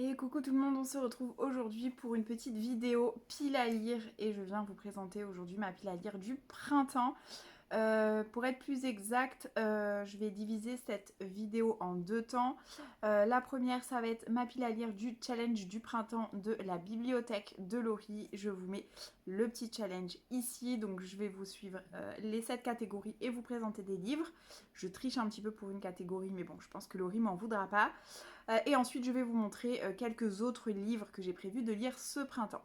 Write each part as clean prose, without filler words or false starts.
Et coucou tout le monde, on se retrouve aujourd'hui pour une petite vidéo pile à lire et je viens vous présenter aujourd'hui ma pile à lire du printemps. Pour être plus exact, je vais diviser cette vidéo en deux temps. La première, ça va être ma pile à lire du challenge du printemps de la bibliothèque de Laurie. Je vous mets le petit challenge ici, donc je vais vous suivre les 7 catégories et vous présenter des livres. Je triche un petit peu pour une catégorie, mais bon, je pense que Laurie m'en voudra pas. Et ensuite, je vais vous montrer quelques autres livres que j'ai prévu de lire ce printemps.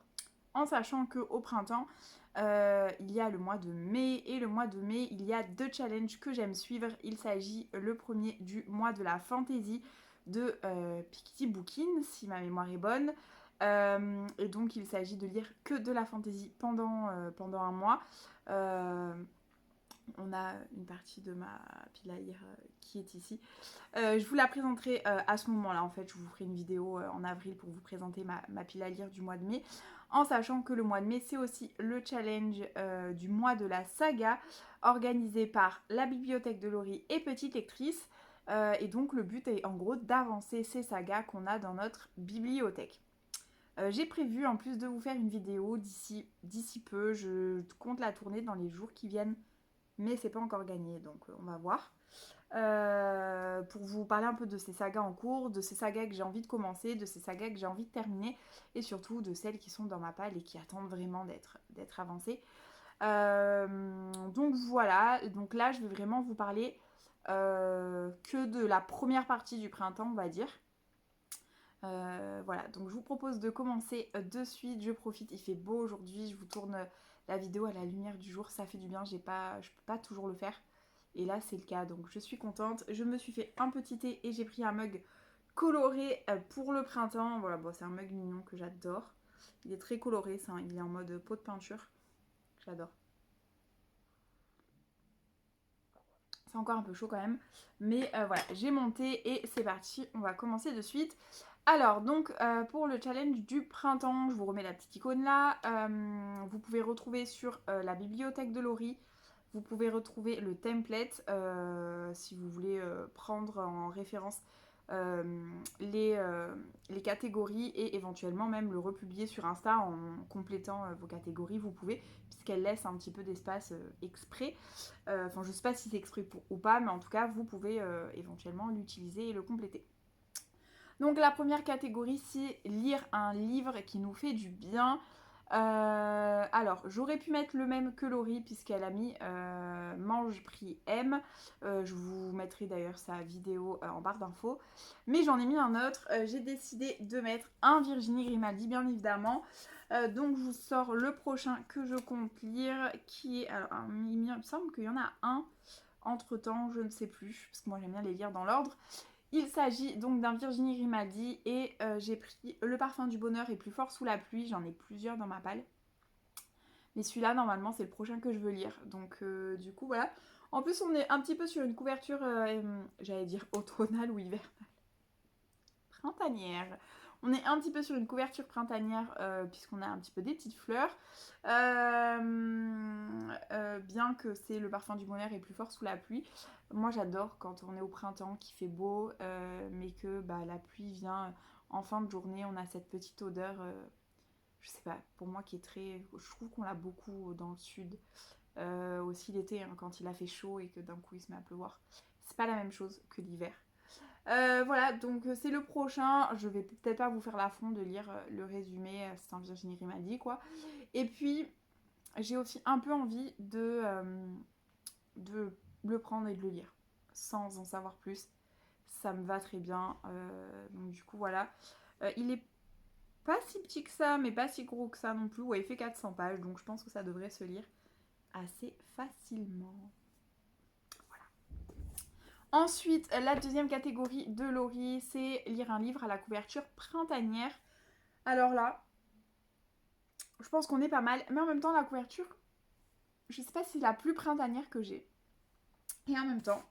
En sachant qu'au printemps, il y a le mois de mai, et le mois de mai, il y a deux challenges que j'aime suivre. Il s'agit le premier du mois de la fantasy de Piketty Bookin, si ma mémoire est bonne. Et donc il s'agit de lire que de la fantasy pendant un mois. On a une partie de ma pile à lire qui est ici. Je vous la présenterai à ce moment-là. En fait, je vous ferai une vidéo en avril pour vous présenter ma pile à lire du mois de mai. En sachant que le mois de mai, c'est aussi le challenge du mois de la saga organisé par la bibliothèque de Laurie et Petite Lectrice. Et donc, le but est en gros d'avancer ces sagas qu'on a dans notre bibliothèque. J'ai prévu en plus de vous faire une vidéo d'ici peu. Je compte la tourner dans les jours qui viennent, mais c'est pas encore gagné, donc on va voir. Pour vous parler un peu de ces sagas en cours, de ces sagas que j'ai envie de commencer, de ces sagas que j'ai envie de terminer, et surtout de celles qui sont dans ma palle et qui attendent vraiment d'être avancées. Donc voilà, donc là je vais vraiment vous parler que de la première partie du printemps, on va dire. Voilà, donc je vous propose de commencer de suite. Je profite, il fait beau aujourd'hui, je vous tourne la vidéo à la lumière du jour, ça fait du bien, je peux pas toujours le faire. Et là c'est le cas, donc je suis contente. Je me suis fait un petit thé et j'ai pris un mug coloré pour le printemps. Voilà, bon, c'est un mug mignon que j'adore. Il est très coloré, il est en mode pot de peinture. J'adore. C'est encore un peu chaud quand même. Mais voilà, j'ai monté et c'est parti. On va commencer de suite. Alors, donc, pour le challenge du printemps, je vous remets la petite icône là. Vous pouvez retrouver sur la bibliothèque de Laurie. Vous pouvez retrouver le template si vous voulez prendre en référence euh, les, euh, les catégories et éventuellement même le republier sur Insta en complétant vos catégories. Vous pouvez, puisqu'elle laisse un petit peu d'espace exprès. Enfin, je sais pas si c'est exprès ou pas, mais en tout cas, vous pouvez éventuellement l'utiliser et le compléter. Donc la première catégorie, c'est lire un livre qui nous fait du bien. Alors, j'aurais pu mettre le même que Laurie, puisqu'elle a mis Mange, Prie, Aime. Je vous mettrai d'ailleurs sa vidéo en barre d'infos. Mais j'en ai mis un autre. J'ai décidé de mettre un Virginie Grimaldi, bien évidemment. Donc, je vous sors le prochain que je compte lire, qui est... Alors, il me semble qu'il y en a un entre-temps, je ne sais plus, parce que moi j'aime bien les lire dans l'ordre. Il s'agit donc d'un Virginie Grimaldi et j'ai pris Le parfum du bonheur est plus fort sous la pluie. J'en ai plusieurs dans ma palle. Mais celui-là, normalement, c'est le prochain que je veux lire. Donc, du coup, voilà. En plus, on est un petit peu sur une couverture, j'allais dire automnale ou hivernale. Printanière. On est un petit peu sur une couverture printanière puisqu'on a un petit peu des petites fleurs. Bien que c'est Le parfum du bonheur est plus fort sous la pluie. Moi j'adore quand on est au printemps, qu'il fait beau, mais que bah, la pluie vient en fin de journée. On a cette petite odeur, je sais pas, pour moi qui est très... Je trouve qu'on l'a beaucoup dans le sud. Aussi l'été, hein, quand il a fait chaud et que d'un coup il se met à pleuvoir. C'est pas la même chose que l'hiver. Voilà, donc c'est le prochain. Je vais peut-être pas vous faire l'affront de lire le résumé. C'est un Virginie Grimaldi, quoi. Et puis, j'ai aussi un peu envie de le prendre et de le lire. Sans en savoir plus. Ça me va très bien. Donc, du coup, voilà. Il est pas si petit que ça, mais pas si gros que ça non plus. Ouais, il fait 400 pages. Donc, je pense que ça devrait se lire assez facilement. Ensuite, la deuxième catégorie de Laurie, c'est lire un livre à la couverture printanière. Alors là, je pense qu'on est pas mal, mais en même temps, la couverture, je sais pas si c'est la plus printanière que j'ai. Et en même temps,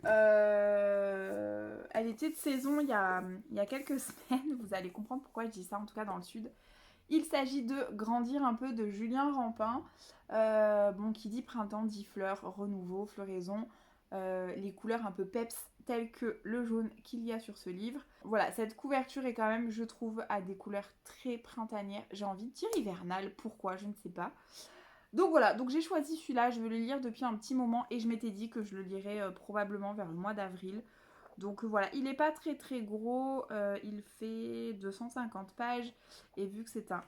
elle était de saison il y a quelques semaines. Vous allez comprendre pourquoi je dis ça, en tout cas dans le sud. Il s'agit de Grandir un peu de Julien Rampin. Bon, qui dit printemps dit fleurs, renouveau, floraison. Les couleurs un peu peps tel que le jaune qu'il y a sur ce livre. Voilà, cette couverture est quand même, je trouve, à des couleurs très printanières. J'ai envie de dire hivernales, pourquoi, je ne sais pas. Donc voilà, donc j'ai choisi celui-là, je veux le lire depuis un petit moment et je m'étais dit que je le lirais probablement vers le mois d'avril. Donc voilà, il n'est pas très très gros, il fait 250 pages et vu que c'est un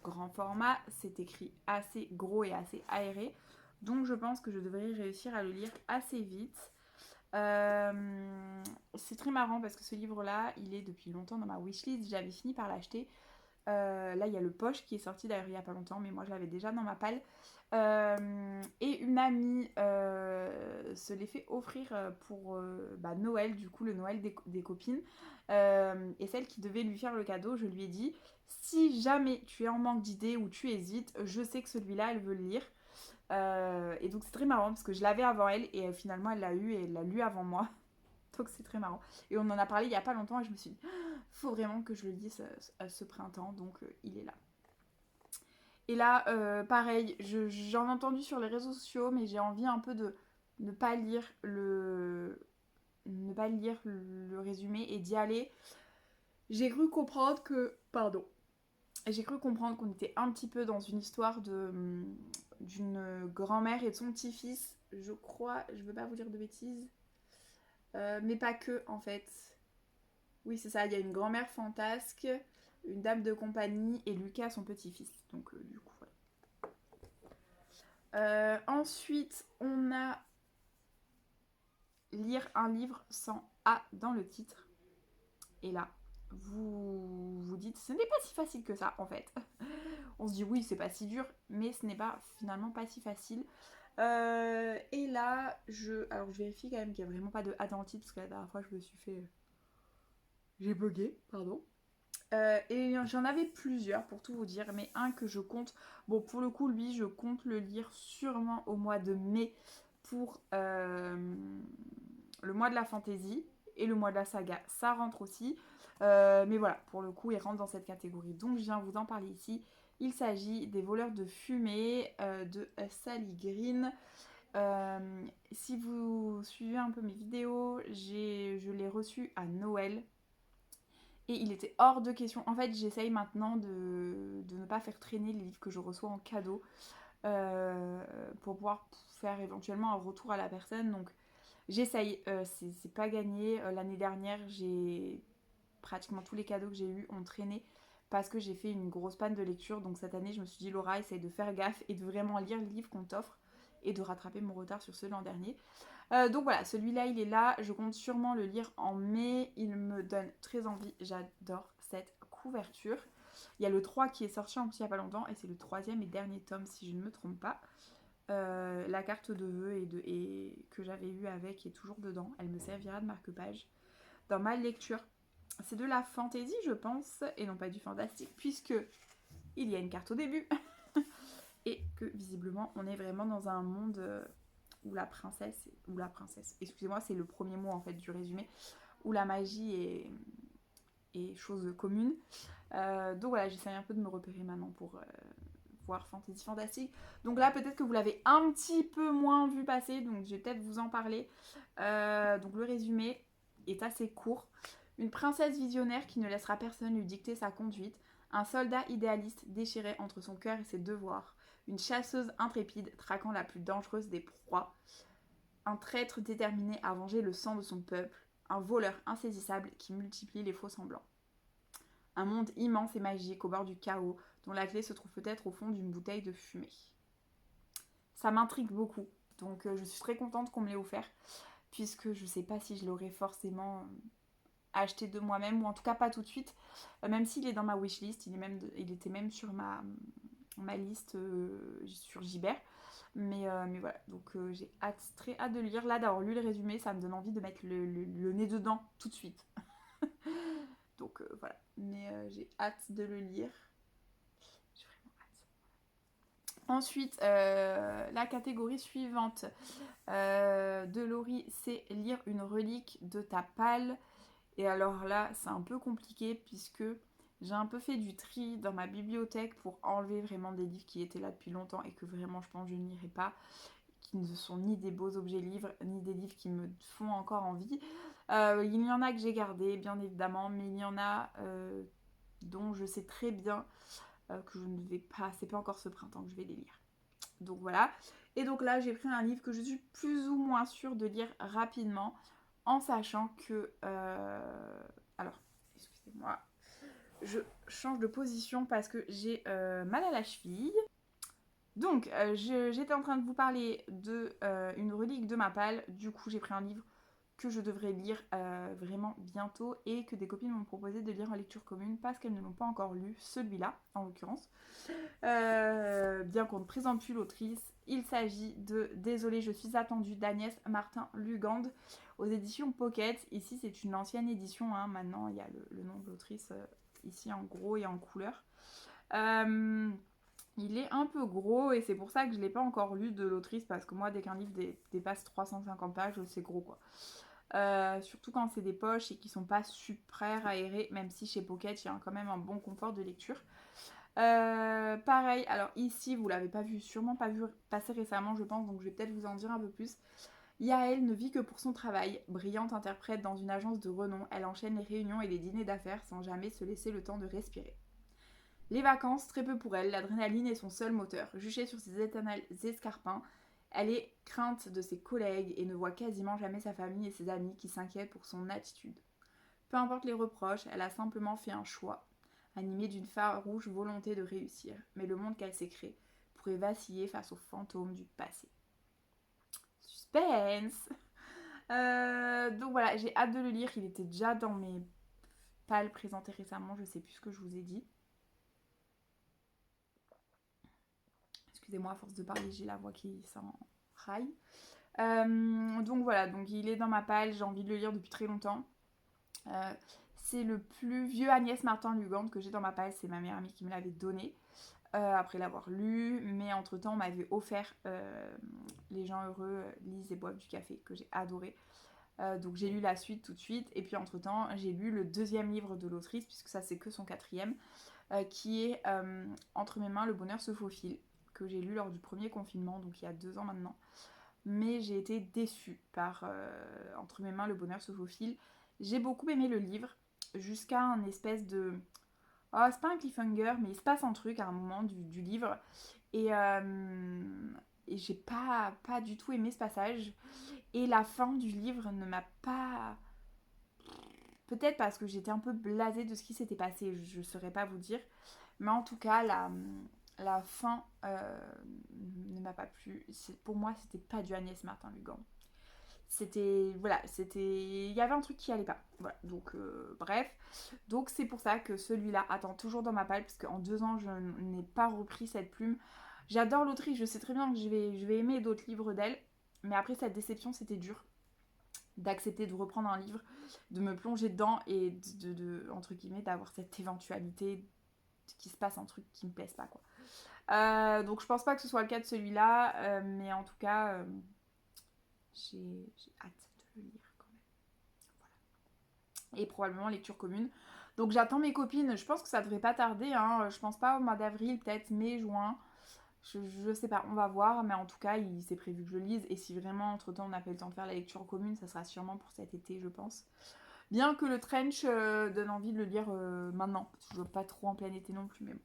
grand format, c'est écrit assez gros et assez aéré. Donc je pense que je devrais réussir à le lire assez vite. C'est très marrant parce que ce livre-là, il est depuis longtemps dans ma wishlist, j'avais fini par l'acheter. Là, il y a le Poche qui est sorti d'ailleurs il n'y a pas longtemps, mais moi je l'avais déjà dans ma palle. Et une amie se l'est fait offrir pour Noël, du coup le Noël des copines. Et celle qui devait lui faire le cadeau, je lui ai dit, si jamais tu es en manque d'idées ou tu hésites, je sais que celui-là, elle veut le lire. Et donc c'est très marrant parce que je l'avais avant elle et finalement elle l'a eu et elle l'a lu avant moi. Donc c'est très marrant. Et on en a parlé il n'y a pas longtemps et je me suis dit, faut vraiment que je le lise ce printemps, donc il est là. Et là, pareil, j'en ai entendu sur les réseaux sociaux, mais j'ai envie un peu de ne pas lire le résumé et d'y aller. J'ai cru comprendre que... Pardon. J'ai cru comprendre qu'on était un petit peu dans une histoire d'une grand-mère et de son petit-fils. Je crois, je veux pas vous dire de bêtises. Mais pas que, en fait. Oui, c'est ça, il y a une grand-mère fantasque, une dame de compagnie et Lucas, son petit-fils. Donc, du coup, voilà. Ensuite, on a lire un livre sans A dans le titre. Et là, vous vous dites, ce n'est pas si facile que ça, en fait. On se dit, oui, c'est pas si dur, mais ce n'est pas finalement pas si facile. Et là, alors je vérifie quand même qu'il n'y a vraiment pas de A dans le titre, parce que la dernière fois, je me suis fait... J'ai bugué, pardon. Et j'en avais plusieurs pour tout vous dire, mais un que je compte, bon pour le coup lui je compte le lire sûrement au mois de mai pour le mois de la fantasy et le mois de la saga, ça rentre aussi. Mais voilà, pour le coup il rentre dans cette catégorie, donc je viens vous en parler ici. Il s'agit des voleurs de fumée de Sally Green. Si vous suivez un peu mes vidéos, je l'ai reçu à Noël. Et il était hors de question. En fait, j'essaye maintenant de ne pas faire traîner les livres que je reçois en cadeau pour pouvoir faire éventuellement un retour à la personne. Donc, j'essaye. C'est pas gagné. L'année dernière, pratiquement tous les cadeaux que j'ai eus ont traîné parce que j'ai fait une grosse panne de lecture. Donc, cette année, je me suis dit, Laura, essaye de faire gaffe et de vraiment lire le livre qu'on t'offre et de rattraper mon retard sur ceux de l'an dernier. Donc voilà, celui-là il est là, je compte sûrement le lire en mai, il me donne très envie, j'adore cette couverture. Il y a le 3 qui est sorti en plus il n'y a pas longtemps et c'est le troisième et dernier tome si je ne me trompe pas. La carte de vœux et que j'avais eu avec est toujours dedans, elle me servira de marque-page dans ma lecture. C'est de la fantaisie je pense et non pas du fantastique puisque il y a une carte au début et que visiblement on est vraiment dans un monde... où la princesse, excusez-moi, c'est le premier mot en fait du résumé, où la magie est chose commune. Donc voilà, j'essaie un peu de me repérer maintenant pour voir Fantasy Fantastique. Donc là, peut-être que vous l'avez un petit peu moins vu passer, donc je vais peut-être vous en parler. Donc le résumé est assez court. Une princesse visionnaire qui ne laissera personne lui dicter sa conduite, un soldat idéaliste déchiré entre son cœur et ses devoirs, une chasseuse intrépide traquant la plus dangereuse des proies, un traître déterminé à venger le sang de son peuple, un voleur insaisissable qui multiplie les faux semblants. Un monde immense et magique au bord du chaos, dont la clé se trouve peut-être au fond d'une bouteille de fumée. Ça m'intrigue beaucoup, donc je suis très contente qu'on me l'ait offert, puisque je ne sais pas si je l'aurais forcément acheté de moi-même, ou en tout cas pas tout de suite, même s'il est dans ma wishlist, il était même sur ma liste sur Gibert. Mais voilà, donc j'ai très hâte de le lire. Là, d'avoir lu le résumé, ça me donne envie de mettre le nez dedans tout de suite. Donc voilà, mais j'ai hâte de le lire. J'ai vraiment hâte. Ensuite, la catégorie suivante de Laurie, c'est lire une relique de ta palle. Et alors là, c'est un peu compliqué puisque j'ai un peu fait du tri dans ma bibliothèque pour enlever vraiment des livres qui étaient là depuis longtemps et que vraiment je pense que je n'irai pas, qui ne sont ni des beaux objets livres, ni des livres qui me font encore envie. Il y en a que j'ai gardé, bien évidemment, mais il y en a dont je sais très bien que je ne vais pas, c'est pas encore ce printemps que je vais les lire. Donc voilà. Et donc là, j'ai pris un livre que je suis plus ou moins sûre de lire rapidement, en sachant que... alors, excusez-moi, je change de position parce que j'ai mal à la cheville. Donc, j'étais en train de vous parler de une relique de ma palle. Du coup, j'ai pris un livre que je devrais lire vraiment bientôt et que des copines m'ont proposé de lire en lecture commune parce qu'elles ne l'ont pas encore lu, celui-là en l'occurrence. Bien qu'on ne présente plus l'autrice, il s'agit de Désolée, je suis attendue d'Agnès Martin-Lugand aux éditions Pocket. Ici, c'est une ancienne édition, hein. Maintenant il y a le nom de l'autrice ici en gros et en couleur. Il est un peu gros et c'est pour ça que je ne l'ai pas encore lu de l'autrice parce que moi, dès qu'un livre dépasse 350 pages, c'est gros quoi. Surtout quand c'est des poches et qui sont pas super aérées, même si chez Pocket il y a quand même un bon confort de lecture. Pareil, alors ici vous l'avez pas vu, sûrement pas vu passer récemment je pense, donc je vais peut-être vous en dire un peu plus. Yael ne vit que pour son travail. Brillante interprète dans une agence de renom, elle enchaîne les réunions et les dîners d'affaires sans jamais se laisser le temps de respirer. Les vacances, très peu pour elle, l'adrénaline est son seul moteur. Juchée sur ses éternels escarpins, elle est crainte de ses collègues et ne voit quasiment jamais sa famille et ses amis qui s'inquiètent pour son attitude. Peu importe les reproches, elle a simplement fait un choix, animée d'une farouche volonté de réussir. Mais le monde qu'elle s'est créé pourrait vaciller face aux fantômes du passé. Suspense. Donc voilà, j'ai hâte de le lire. Il était déjà dans mes pales présentées récemment, je sais plus ce que je vous ai dit. Excusez-moi, à force de parler, j'ai la voix qui s'enraille. Donc voilà, donc il est dans ma palle, j'ai envie de le lire depuis très longtemps. C'est le plus vieux Agnès Martin-Lugand que j'ai dans ma palle, c'est ma meilleure amie qui me l'avait donné. Après l'avoir lu, mais entre temps on m'avait offert Les gens heureux lisent et boivent du café, que j'ai adoré. Donc j'ai lu la suite tout de suite, et puis entre temps j'ai lu le deuxième livre de l'autrice, puisque ça c'est que son quatrième, qui est Entre mes mains le bonheur se faufile, que j'ai lu lors du premier confinement, donc il y a 2 ans maintenant. Mais j'ai été déçue par Entre mes mains le bonheur se faufile. J'ai beaucoup aimé le livre, jusqu'à un espèce de... Oh, c'est pas un cliffhanger, mais il se passe un truc à un moment du livre. Et j'ai pas du tout aimé ce passage. Et la fin du livre ne m'a pas... Peut-être parce que j'étais un peu blasée de ce qui s'était passé, je saurais pas vous dire. Mais en tout cas, la fin ne m'a pas plu. Pour moi, c'était pas du Agnès Martin-Lugand. Il y avait un truc qui allait pas. Voilà, donc bref. Donc c'est pour ça que celui-là attend toujours dans ma palle, parce qu'en 2 ans, je n'ai pas repris cette plume. J'adore l'autrice, je sais très bien que je vais aimer d'autres livres d'elle. Mais après cette déception, c'était dur d'accepter de reprendre un livre, de me plonger dedans et entre guillemets, d'avoir cette éventualité qu'il se passe un truc qui me plaise pas, quoi. Donc je pense pas que ce soit le cas de celui-là, mais en tout cas, j'ai hâte de le lire quand même. Voilà. Et probablement lecture commune. Donc j'attends mes copines, je pense que ça devrait pas tarder, hein. Je pense pas au mois d'avril, peut-être mai, juin. Je sais pas, on va voir, mais en tout cas, c'est prévu que je le lise. Et si vraiment, entre-temps, on n'a pas le temps de faire la lecture commune, ça sera sûrement pour cet été, je pense. Bien que le Trench donne envie de le lire maintenant, parce que je ne veux pas trop en plein été non plus, mais bon.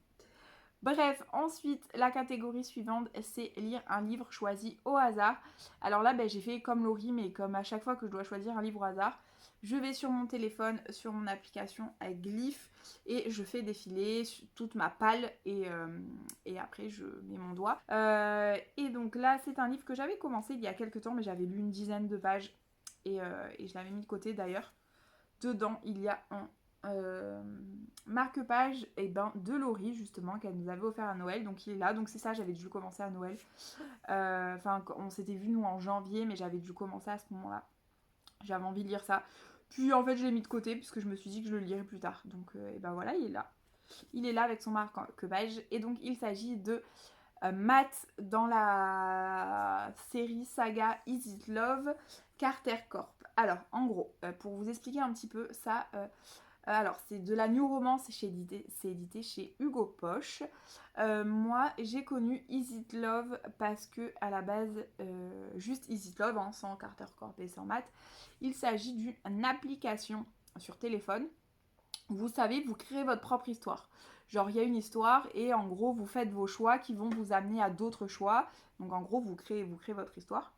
Bref, ensuite, la catégorie suivante, c'est lire un livre choisi au hasard. Alors là, j'ai fait comme Laurie, mais comme à chaque fois que je dois choisir un livre au hasard, je vais sur mon téléphone, sur mon application avec Glyph, et je fais défiler toute ma palle, et après je mets mon doigt. Et donc là, c'est un livre que j'avais commencé il y a quelques temps, mais j'avais lu une dizaine de pages, et je l'avais mis de côté d'ailleurs. Dedans, il y a un marque-page de Laurie, justement, qu'elle nous avait offert à Noël. Donc il est là, donc c'est ça, j'avais dû le commencer à Noël. Enfin, on s'était vu nous en janvier, mais j'avais dû commencer à ce moment-là. J'avais envie de lire ça. Puis en fait, je l'ai mis de côté, puisque je me suis dit que je le lirais plus tard. Donc et ben voilà, il est là. Il est là avec son marque-page. Et donc il s'agit de Matt dans la série saga Is It Love, Carter Corp. Alors, en gros, pour vous expliquer un petit peu ça, Alors, c'est de la new romance, c'est édité chez Hugo Poche. Moi, j'ai connu Is It Love parce que, à la base, juste Is It Love, hein, sans Carter Corp et sans maths, il s'agit d'une application sur téléphone. Vous savez, vous créez votre propre histoire. Genre, il y a une histoire et en gros, vous faites vos choix qui vont vous amener à d'autres choix. Donc, en gros, vous créez votre histoire.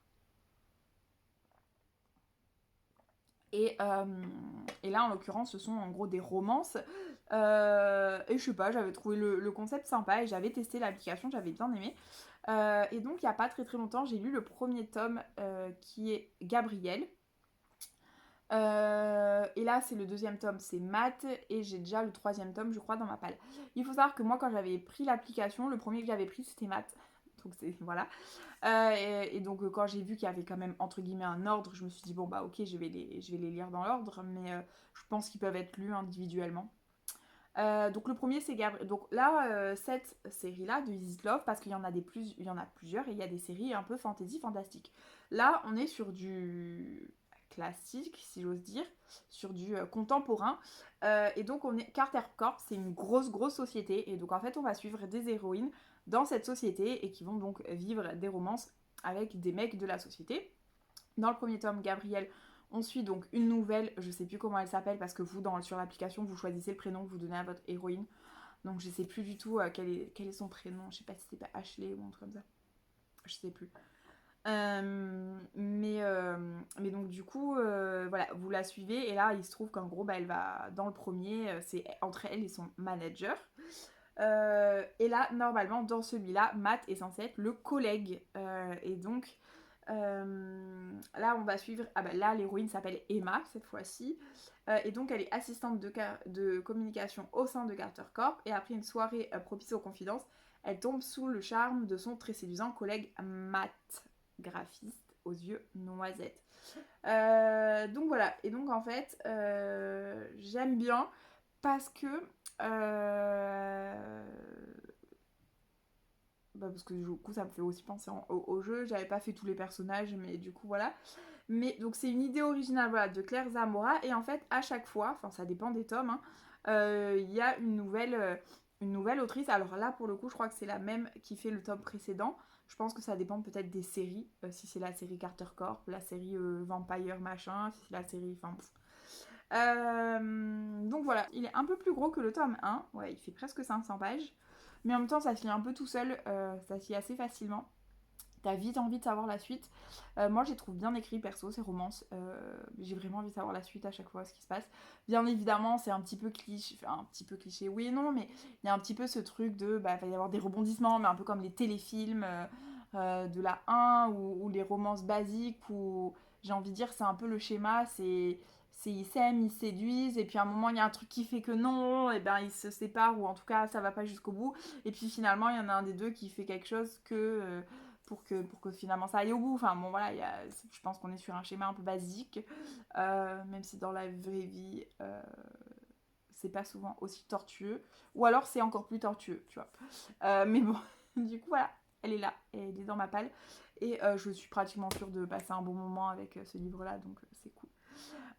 Et là, en l'occurrence, ce sont en gros des romances. Et je sais pas, j'avais trouvé le concept sympa et j'avais testé l'application, j'avais bien aimé. Et donc, il n'y a pas très très longtemps, j'ai lu le premier tome qui est Gabriel. Et là, c'est le deuxième tome, c'est Math, et j'ai déjà le troisième tome, je crois, dans ma palle. Il faut savoir que moi, quand j'avais pris l'application, le premier que j'avais pris, c'était Math. Donc, c'est voilà. Et donc, quand j'ai vu qu'il y avait quand même, entre guillemets, un ordre, je me suis dit, bon, bah, ok, je vais les lire dans l'ordre, mais je pense qu'ils peuvent être lus individuellement. Donc le premier c'est Gabriel. Donc là, cette série-là de Is It Love, parce qu'il y en a il y en a plusieurs et il y a des séries un peu fantasy fantastique. Là, on est sur du classique, si j'ose dire, sur du contemporain. Et donc on est Carter Corp, c'est une grosse société. Et donc en fait, on va suivre des héroïnes dans cette société et qui vont donc vivre des romances avec des mecs de la société. Dans le premier tome, Gabriel, on suit donc une nouvelle, je sais plus comment elle s'appelle parce que vous, sur l'application, vous choisissez le prénom que vous donnez à votre héroïne. Donc je sais plus du tout quel est son prénom. Je sais pas si c'était pas Ashley ou un truc comme ça. Je sais plus. Mais donc du coup, voilà, vous la suivez et là, il se trouve qu'en gros, bah, elle va dans le premier, c'est entre elle et son manager. Et là, normalement, dans celui-là, Matt est censé être le collègue. Et donc, là, on va suivre. Ah bah là, l'héroïne s'appelle Emma cette fois-ci. Et donc, elle est assistante de communication au sein de Carter Corp. Et après une soirée propice aux confidences, elle tombe sous le charme de son très séduisant collègue Matt, graphiste aux yeux noisettes. Donc voilà. Et donc, en fait, j'aime bien parce que. Bah parce que du coup ça me fait aussi penser au jeu, j'avais pas fait tous les personnages mais du coup voilà. Mais donc c'est une idée originale voilà, de Claire Zamora et en fait à chaque fois, enfin ça dépend des tomes, y a une nouvelle autrice. Alors là pour le coup je crois que c'est la même qui fait le tome précédent. Je pense que ça dépend peut-être des séries, si c'est la série Carter Corp, la série Vampire machin, si c'est la série... Enfin, donc voilà, il est un peu plus gros que le tome 1, ouais il fait presque 500 pages. Mais en même temps, ça se lit un peu tout seul, ça se lit assez facilement. T'as vite envie de savoir la suite. Moi, je les trouve bien écrits, perso, ces romances. J'ai vraiment envie de savoir la suite à chaque fois, ce qui se passe. Bien évidemment, c'est un petit peu cliché, oui et non, mais il y a un petit peu ce truc de, bah, il va y avoir des rebondissements, mais un peu comme les téléfilms de la 1 ou les romances basiques, où j'ai envie de dire, c'est un peu le schéma, c'est ils s'aiment, ils se séduisent, et puis à un moment il y a un truc qui fait que non, et ben ils se séparent, ou en tout cas ça va pas jusqu'au bout, et puis finalement il y en a un des deux qui fait quelque chose pour que finalement ça aille au bout. Enfin bon voilà, je pense qu'on est sur un schéma un peu basique, même si dans la vraie vie c'est pas souvent aussi tortueux, ou alors c'est encore plus tortueux, tu vois. Mais bon, du coup voilà, elle est là, elle est dans ma palle, et je suis pratiquement sûre de passer un bon moment avec ce livre-là, donc c'est cool.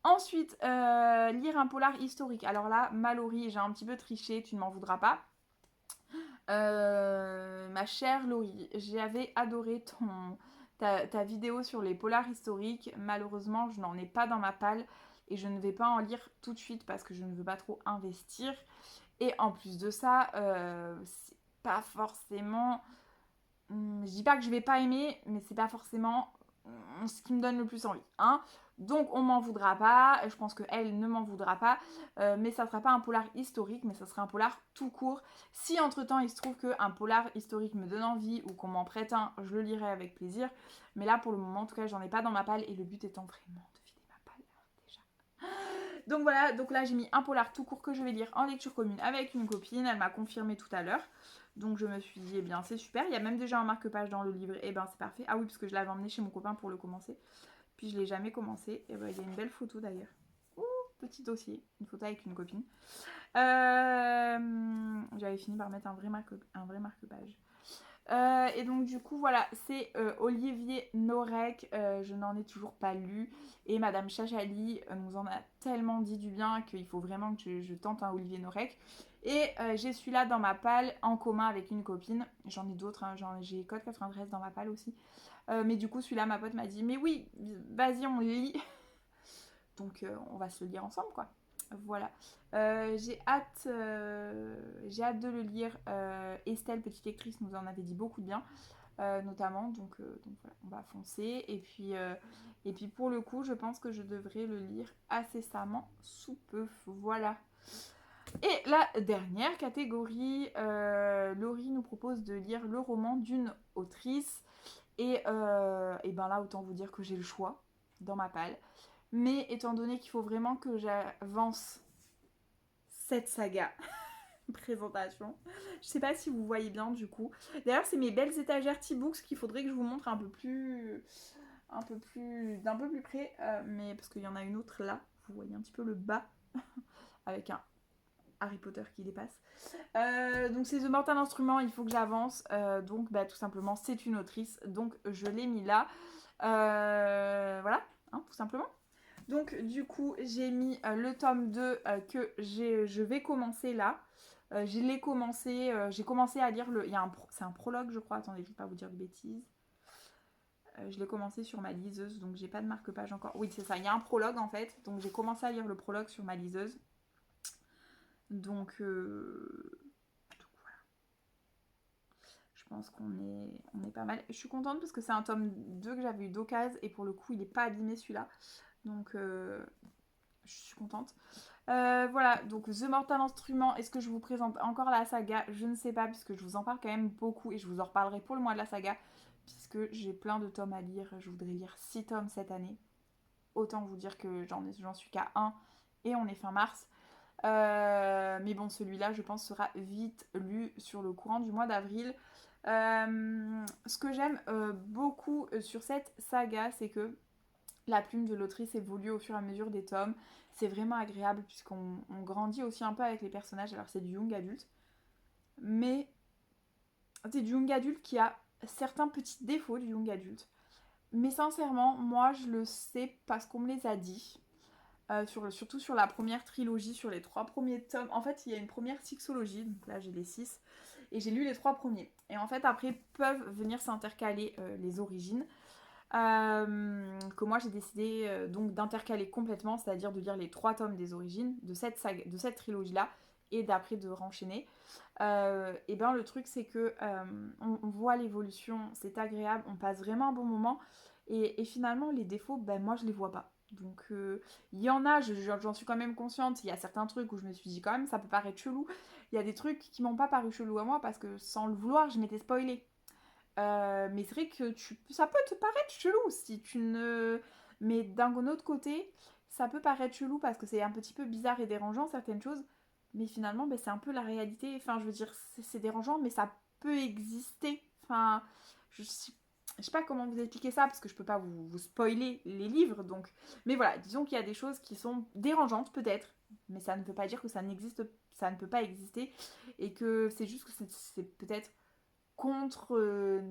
Ensuite, lire un polar historique. Alors là, Mallory, j'ai un petit peu triché, tu ne m'en voudras pas. Ma chère Laurie, j'avais adoré ta vidéo sur les polars historiques. Malheureusement, je n'en ai pas dans ma palle et je ne vais pas en lire tout de suite parce que je ne veux pas trop investir. Et en plus de ça, c'est pas forcément... Je dis pas que je vais pas aimer, mais c'est pas forcément ce qui me donne le plus envie. Hein. Donc on m'en voudra pas, je pense qu'elle ne m'en voudra pas, mais ça sera pas un polar historique, mais ça sera un polar tout court. Si entre temps il se trouve qu'un polar historique me donne envie ou qu'on m'en prête un, je le lirai avec plaisir. Mais là pour le moment en tout cas j'en ai pas dans ma palle et le but étant vraiment de vider ma palle déjà. Donc voilà, donc là j'ai mis un polar tout court que je vais lire en lecture commune avec une copine, elle m'a confirmé tout à l'heure. Donc je me suis dit, eh bien c'est super, il y a même déjà un marque-page dans le livre, eh bien c'est parfait. Ah oui, parce que je l'avais emmené chez mon copain pour le commencer. Puis je l'ai jamais commencé, et ben il y a une belle photo d'ailleurs. Ouh, petit dossier, une photo avec une copine. J'avais fini par mettre un vrai marque-page. Et donc du coup voilà, c'est Olivier Norek, je n'en ai toujours pas lu. Et Madame Chachali nous en a tellement dit du bien qu'il faut vraiment que je tente un Olivier Norek. Et j'ai celui-là dans ma palle en commun avec une copine. J'en ai d'autres, hein, j'ai Code 93 dans ma palle aussi. Mais du coup celui-là ma pote m'a dit mais oui, vas-y on le lit. Donc on va se le lire ensemble quoi. Voilà. J'ai hâte de le lire. Estelle, petite lectrice, nous en avait dit beaucoup de bien, notamment. Donc voilà, on va foncer. Et puis pour le coup, je pense que je devrais le lire incessamment sous peu. Voilà. Et la dernière catégorie, Laurie nous propose de lire le roman d'une autrice. Et ben là, autant vous dire que j'ai le choix dans ma palle. Mais étant donné qu'il faut vraiment que j'avance cette saga présentation, je sais pas si vous voyez bien du coup. D'ailleurs, c'est mes belles étagères T-Books qu'il faudrait que je vous montre d'un peu plus près, mais parce qu'il y en a une autre là. Vous voyez un petit peu le bas avec un Harry Potter qui dépasse. Donc c'est The Mortal Instrument, il faut que j'avance. Donc bah, tout simplement, c'est une autrice, donc je l'ai mis là. Voilà, hein, tout simplement. Donc du coup, j'ai mis le tome 2 que je vais commencer là. J'ai commencé à lire c'est un prologue je crois, attendez, je ne vais pas vous dire de bêtises. Je l'ai commencé sur ma liseuse, donc j'ai pas de marque-page encore. Oui, c'est ça, il y a un prologue en fait, donc j'ai commencé à lire le prologue sur ma liseuse. Donc voilà. Je pense qu'on est pas mal. Je suis contente parce que c'est un tome 2 que j'avais eu d'occasion et pour le coup, il n'est pas abîmé celui-là. Donc je suis contente. Voilà, donc The Mortal Instrument, est-ce que je vous présente encore la saga? Je ne sais pas, puisque je vous en parle quand même beaucoup et je vous en reparlerai pour le mois de la saga, puisque j'ai plein de tomes à lire. Je voudrais lire 6 tomes cette année. Autant vous dire que j'en suis qu'à 1 et on est fin mars. Mais bon, celui-là, je pense, sera vite lu sur le courant du mois d'avril. Ce que j'aime beaucoup sur cette saga, c'est que la plume de l'autrice évolue au fur et à mesure des tomes. C'est vraiment agréable puisqu'on grandit aussi un peu avec les personnages. Alors c'est du young adulte, mais c'est du young adulte qui a certains petits défauts du young adulte. Mais sincèrement, moi je le sais parce qu'on me les a dit. Surtout sur la première trilogie, sur les 3 premiers tomes. En fait, il y a une première sixologie, donc là j'ai les 6, et j'ai lu les 3 premiers. Et en fait, après peuvent venir s'intercaler les origines. Que moi j'ai décidé donc d'intercaler complètement, c'est-à-dire de lire les 3 tomes des origines de cette trilogie-là, et d'après de renchaîner. Et bien le truc c'est que on voit l'évolution, c'est agréable, on passe vraiment un bon moment, et finalement les défauts, ben moi je les vois pas. Donc il y en a, j'en suis quand même consciente, il y a certains trucs où je me suis dit quand même ça peut paraître chelou, il y a des trucs qui m'ont pas paru chelou à moi parce que sans le vouloir je m'étais spoilée. Mais c'est vrai que ça peut te paraître chelou si tu ne... Mais d'un autre côté, ça peut paraître chelou parce que c'est un petit peu bizarre et dérangeant certaines choses, mais finalement ben, c'est un peu la réalité. Enfin je veux dire c'est dérangeant mais ça peut exister. Enfin je sais pas comment vous expliquer ça parce que je peux pas vous spoiler les livres donc. Mais voilà, disons qu'il y a des choses qui sont dérangeantes peut-être, mais ça ne veut pas dire que ça ne peut pas exister et que c'est juste que c'est peut-être contre,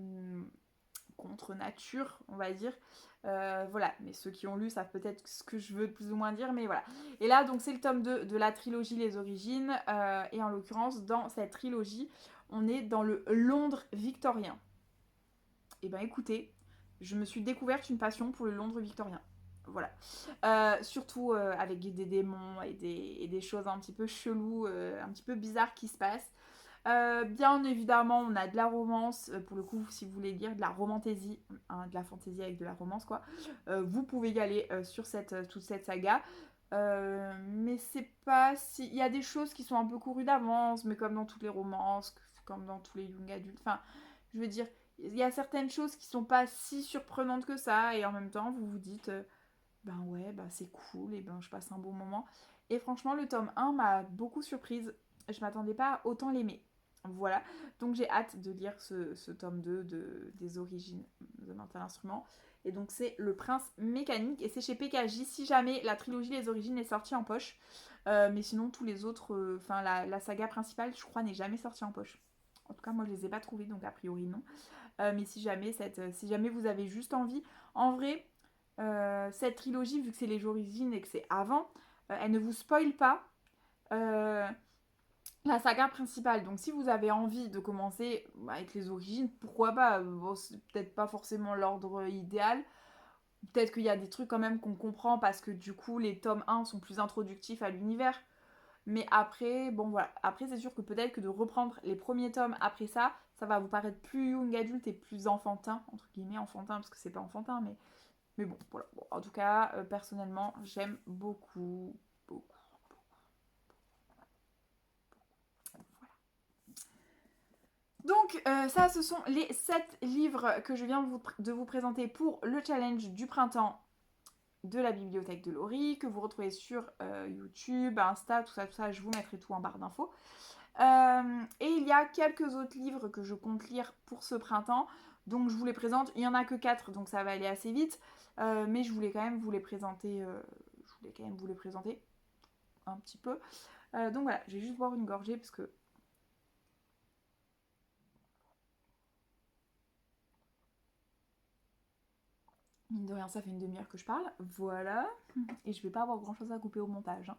contre nature, on va dire. Voilà, mais ceux qui ont lu savent peut-être ce que je veux plus ou moins dire, mais voilà. Et là, donc, c'est le tome 2 de la trilogie Les Origines, et en l'occurrence, dans cette trilogie, on est dans le Londres victorien. Et ben écoutez, je me suis découverte une passion pour le Londres victorien. Voilà. Surtout avec des démons et des choses un petit peu cheloues, un petit peu bizarres qui se passent. Bien évidemment, on a de la romance. Pour le coup, si vous voulez lire de la romantaisie, hein, de la fantaisie avec de la romance, quoi, vous pouvez y aller sur toute cette saga. Mais c'est pas si. Il y a des choses qui sont un peu courues d'avance, mais comme dans toutes les romances, comme dans tous les young adultes. Enfin, je veux dire, il y a certaines choses qui sont pas si surprenantes que ça, et en même temps, vous vous dites, ben ouais, ben c'est cool, et ben je passe un bon moment. Et franchement, le tome 1 m'a beaucoup surprise. Je m'attendais pas à autant l'aimer. Voilà, donc j'ai hâte de lire ce tome 2 des origines de Mental Instrument. Et donc c'est Le Prince Mécanique et c'est chez PKJ si jamais la trilogie Les Origines est sortie en poche. Mais sinon tous les autres, enfin la saga principale je crois n'est jamais sortie en poche. En tout cas, moi, je les ai pas trouvés, donc a priori, non. Mais si jamais vous avez juste envie, en vrai, cette trilogie, vu que c'est les origines et que c'est avant, elle ne vous spoile pas la saga principale. Donc si vous avez envie de commencer avec les origines, pourquoi pas. Bon, c'est peut-être pas forcément l'ordre idéal. Peut-être qu'il y a des trucs quand même qu'on comprend parce que du coup les tomes 1 sont plus introductifs à l'univers. Mais après, bon voilà. Après c'est sûr que peut-être que de reprendre les premiers tomes après ça, ça va vous paraître plus young adulte et plus enfantin, entre guillemets enfantin, parce que c'est pas enfantin, mais bon, voilà. Bon, en tout cas, personnellement, j'aime beaucoup, beaucoup. Voilà. Donc ça, ce sont les 7 livres que je viens de vous présenter pour le challenge du printemps de la bibliothèque de Laurie, que vous retrouvez sur YouTube, Insta, tout ça, je vous mettrai tout en barre d'infos. Et il y a quelques autres livres que je compte lire pour ce printemps, donc je vous les présente. Il n'y en a que 4, donc ça va aller assez vite, mais je voulais quand même vous les présenter, un petit peu. Donc voilà, je vais juste boire une gorgée parce que mine de rien, ça fait une demi-heure que je parle. Voilà. Et je vais pas avoir grand chose à couper au montage.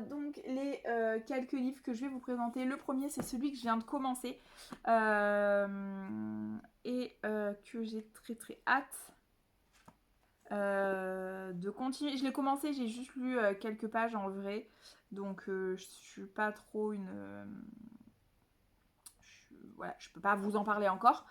Donc les quelques livres que je vais vous présenter. Le premier, c'est celui que je viens de commencer. Et que j'ai très très hâte de continuer. Je l'ai commencé, j'ai juste lu quelques pages en vrai. Donc je suis pas trop une... voilà, je peux pas vous en parler encore.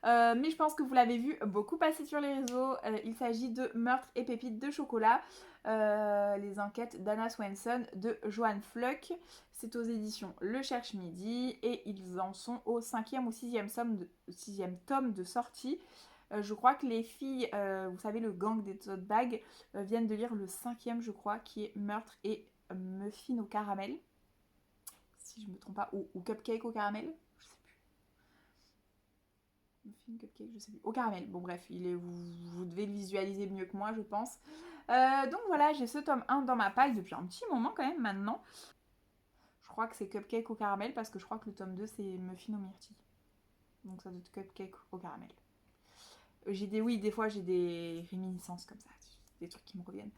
Mais je pense que vous l'avez vu beaucoup passer sur les réseaux. Il s'agit de Meurtre et pépites de chocolat. Les enquêtes d'Anna Swenson de Joanne Fluck. C'est aux éditions Le Cherche Midi et ils en sont au 5e ou 6e tome de sortie. Je crois que les filles, vous savez, le gang des tote bags, viennent de lire le 5e, je crois, qui est Meurtre et muffin au caramel. Si je me trompe pas, ou cupcake au caramel. Muffin, cupcake, je sais plus. Au caramel. Bon, bref, vous devez le visualiser mieux que moi, je pense. Donc voilà, j'ai ce tome 1 dans ma palle depuis un petit moment quand même maintenant. Je crois que c'est cupcake au caramel parce que je crois que le tome 2 c'est muffin au myrtille. Donc ça doit être cupcake au caramel. Des fois j'ai des réminiscences comme ça, des trucs qui me reviennent.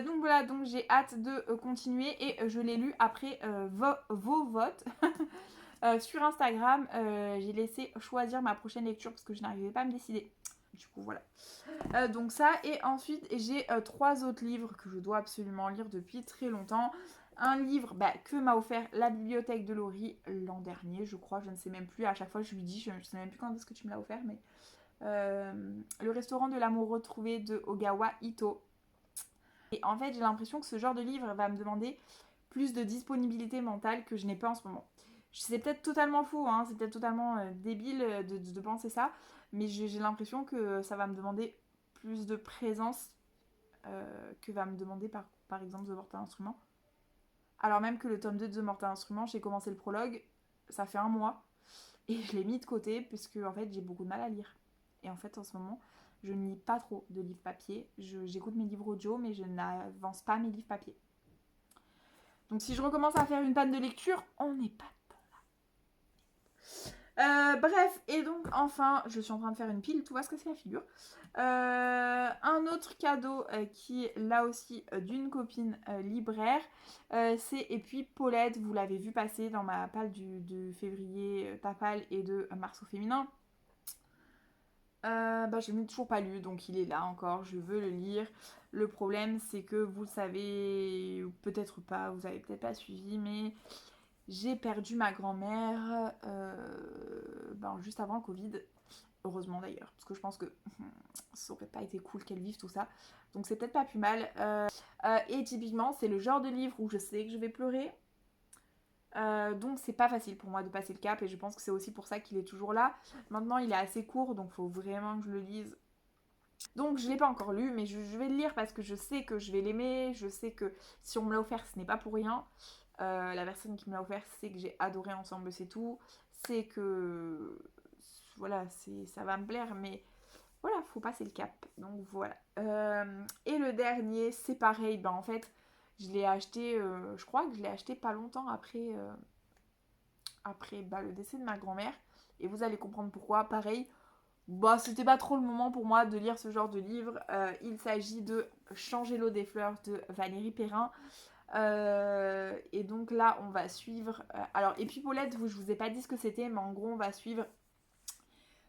Donc voilà, donc j'ai hâte de continuer et je l'ai lu après vos votes. Sur Instagram, j'ai laissé choisir ma prochaine lecture parce que je n'arrivais pas à me décider. Du coup, voilà. Donc ça, et ensuite, j'ai 3 autres livres que je dois absolument lire depuis très longtemps. Un livre que m'a offert la bibliothèque de Laurie l'an dernier, je crois, je ne sais même plus. À chaque fois, je lui dis, je ne sais même plus quand est-ce que tu me l'as offert, mais... Le restaurant de l'amour retrouvé de Ogawa Ito. Et en fait, j'ai l'impression que ce genre de livre va me demander plus de disponibilité mentale que je n'ai pas en ce moment. C'est peut-être totalement faux, hein, c'est peut-être totalement débile de penser ça, mais j'ai l'impression que ça va me demander plus de présence que va me demander par exemple The Mortal Instrument. Alors même que le tome 2 de The Mortal Instrument, j'ai commencé le prologue, ça fait un mois, et je l'ai mis de côté puisque en fait j'ai beaucoup de mal à lire. Et en fait en ce moment, je ne lis pas trop de livres papier, j'écoute mes livres audio mais je n'avance pas mes livres papier. Donc si je recommence à faire une panne de lecture, on n'est pas bref, et donc enfin, je suis en train de faire une pile, tout va se casser la figure. Un autre cadeau qui est là aussi d'une copine libraire, c'est et puis Paulette, vous l'avez vu passer dans ma palle de février Tapal et de mars au féminin. Je ne l'ai toujours pas lu, donc il est là encore, je veux le lire. Le problème, c'est que vous le savez, ou peut-être pas, vous avez peut-être pas suivi, mais j'ai perdu ma grand-mère juste avant le Covid. Heureusement d'ailleurs, parce que je pense que ça aurait pas été cool qu'elle vive tout ça. Donc c'est peut-être pas plus mal. Et typiquement, c'est le genre de livre où je sais que je vais pleurer. Donc c'est pas facile pour moi de passer le cap et je pense que c'est aussi pour ça qu'il est toujours là. Maintenant il est assez court donc faut vraiment que je le lise. Donc je l'ai pas encore lu mais je vais le lire parce que je sais que je vais l'aimer. Je sais que si on me l'a offert ce n'est pas pour rien. La personne qui me l'a offert sait que j'ai adoré Ensemble c'est tout. C'est que voilà, ça va me plaire mais voilà, faut passer le cap. Donc voilà. Et le dernier c'est pareil, en fait je l'ai acheté, je crois que je l'ai acheté pas longtemps après après le décès de ma grand-mère. Et vous allez comprendre pourquoi. Pareil, c'était pas trop le moment pour moi de lire ce genre de livre. Il s'agit de Changer l'eau des fleurs de Valérie Perrin. Et donc là, on va suivre... alors, et puis Paulette, je vous ai pas dit ce que c'était, mais en gros, on va suivre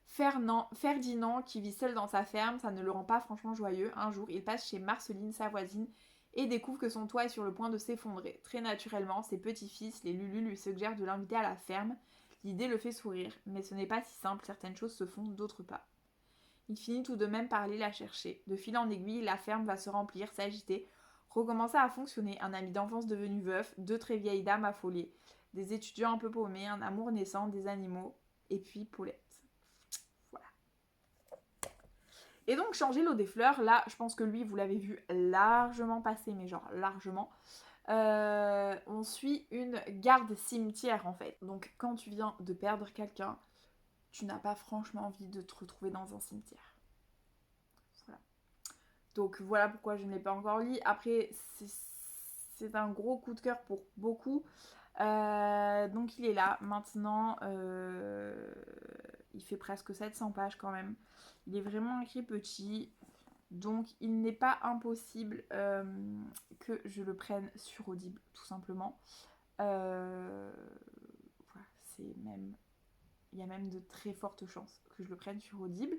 Ferdinand qui vit seul dans sa ferme. Ça ne le rend pas franchement joyeux. Un jour, il passe chez Marceline, sa voisine, et découvre que son toit est sur le point de s'effondrer. Très naturellement, ses petits-fils, les Lulu, lui suggèrent de l'inviter à la ferme. L'idée le fait sourire, mais ce n'est pas si simple, certaines choses se font, d'autres pas. Il finit tout de même par aller la chercher. De fil en aiguille, la ferme va se remplir, s'agiter, recommencer à fonctionner. Un ami d'enfance devenu veuf, 2 très vieilles dames affolées, des étudiants un peu paumés, un amour naissant, des animaux, et puis Paulette. Voilà. Et donc, Changer l'eau des fleurs, là, je pense que lui, vous l'avez vu largement passer, mais genre largement. On suit une garde cimetière en fait. Donc quand tu viens de perdre quelqu'un, tu n'as pas franchement envie de te retrouver dans un cimetière. Voilà. Donc voilà pourquoi je ne l'ai pas encore lu. Après, c'est un gros coup de cœur pour beaucoup. Donc il est là maintenant. Il fait presque 700 pages quand même. Il est vraiment écrit petit. Donc il n'est pas impossible que je le prenne sur Audible, tout simplement. Voilà, il y a même de très fortes chances que je le prenne sur Audible.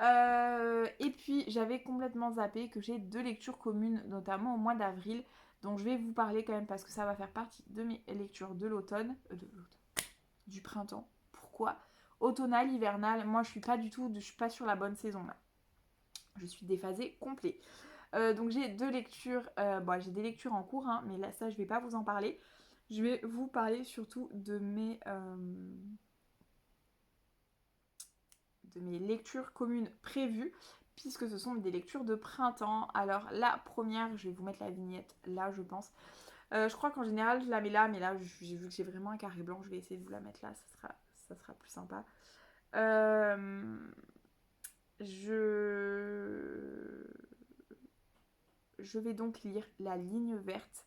Et puis j'avais complètement zappé que j'ai 2 lectures communes, notamment au mois d'avril, dont je vais vous parler quand même parce que ça va faire partie de mes lectures de l'automne, du printemps. Pourquoi automnal, hivernal, moi je suis pas sur la bonne saison là. Je suis déphasée complet. Donc j'ai 2 lectures, j'ai des lectures en cours, hein, mais là ça je vais pas vous en parler. Je vais vous parler surtout de mes lectures communes prévues, puisque ce sont des lectures de printemps. Alors la première, je vais vous mettre la vignette là je pense. Je crois qu'en général je la mets là, mais là j'ai vu que j'ai vraiment un carré blanc, je vais essayer de vous la mettre là, ça sera plus sympa. Je vais donc lire La ligne verte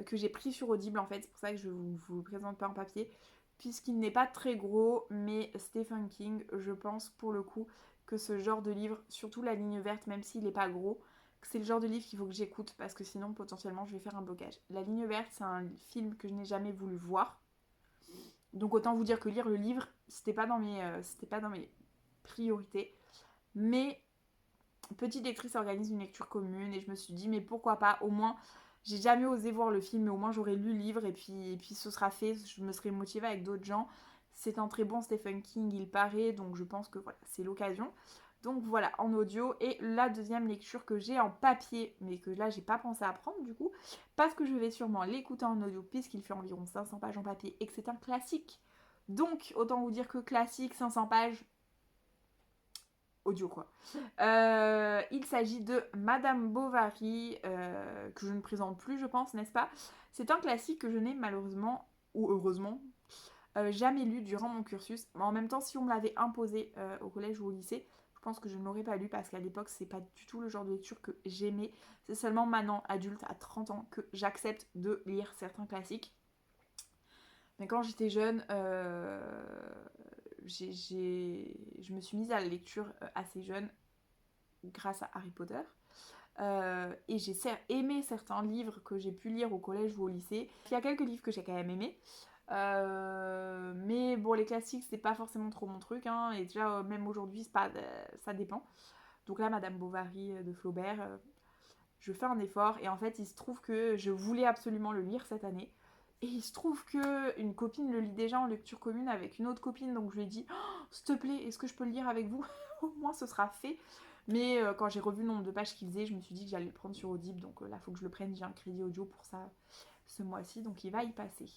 que j'ai pris sur Audible en fait, c'est pour ça que je vous le présente pas en papier, puisqu'il n'est pas très gros, mais Stephen King, je pense pour le coup que ce genre de livre, surtout La ligne verte, même s'il n'est pas gros, c'est le genre de livre qu'il faut que j'écoute parce que sinon potentiellement je vais faire un blocage. La ligne verte, c'est un film que je n'ai jamais voulu voir, donc autant vous dire que lire le livre, c'était pas dans mes priorités, mais petite lectrice organise une lecture commune et je me suis dit mais pourquoi pas, au moins j'ai jamais osé voir le film mais au moins j'aurais lu le livre et puis ce sera fait, je me serais motivée avec d'autres gens. C'est un très bon Stephen King il paraît, donc je pense que voilà c'est l'occasion. Donc voilà, en audio. Et la deuxième lecture que j'ai en papier, mais que là j'ai pas pensé à prendre du coup, parce que je vais sûrement l'écouter en audio puisqu'il fait environ 500 pages en papier et que c'est un classique. Donc autant vous dire que classique, 500 pages, audio quoi. Il s'agit de Madame Bovary, que je ne présente plus je pense, n'est-ce pas? C'est un classique que je n'ai malheureusement, ou heureusement, jamais lu durant mon cursus. Mais en même temps, si on me l'avait imposé au collège ou au lycée, je pense que je ne l'aurais pas lu parce qu'à l'époque, c'est pas du tout le genre de lecture que j'aimais. C'est seulement maintenant, adulte, à 30 ans, que j'accepte de lire certains classiques. Mais quand j'étais jeune, je me suis mise à la lecture assez jeune grâce à Harry Potter. Et j'ai aimé certains livres que j'ai pu lire au collège ou au lycée. Il y a quelques livres que j'ai quand même aimés. Mais bon, les classiques, c'est pas forcément trop mon truc. Hein, et déjà, même aujourd'hui, ça dépend. Donc là, Madame Bovary de Flaubert, je fais un effort. Et en fait, il se trouve que je voulais absolument le lire cette année. Et il se trouve qu'une copine le lit déjà en lecture commune avec une autre copine. Donc je lui ai dit, oh, s'il te plaît, est-ce que je peux le lire avec vous? Au moins, ce sera fait. Mais quand j'ai revu le nombre de pages qu'il faisait, je me suis dit que j'allais le prendre sur Audible. Donc là, il faut que je le prenne. J'ai un crédit audio pour ça ce mois-ci. Donc il va y passer.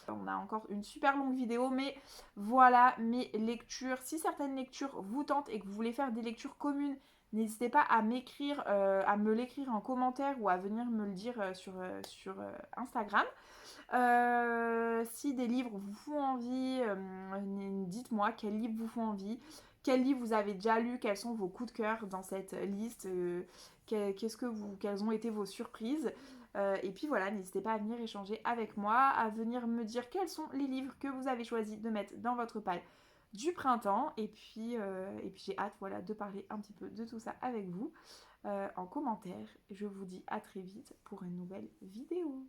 On a encore une super longue vidéo. Mais voilà mes lectures. Si certaines lectures vous tentent et que vous voulez faire des lectures communes, n'hésitez pas à m'écrire, à me l'écrire en commentaire ou à venir me le dire sur Instagram. Si des livres vous font envie, dites-moi quels livres vous font envie. Quels livres vous avez déjà lu? Quels sont vos coups de cœur dans cette liste? Quelles ont été vos surprises? Et puis voilà, n'hésitez pas à venir échanger avec moi, à venir me dire quels sont les livres que vous avez choisi de mettre dans votre palle du printemps. Et puis j'ai hâte voilà, de parler un petit peu de tout ça avec vous en commentaire. Je vous dis à très vite pour une nouvelle vidéo.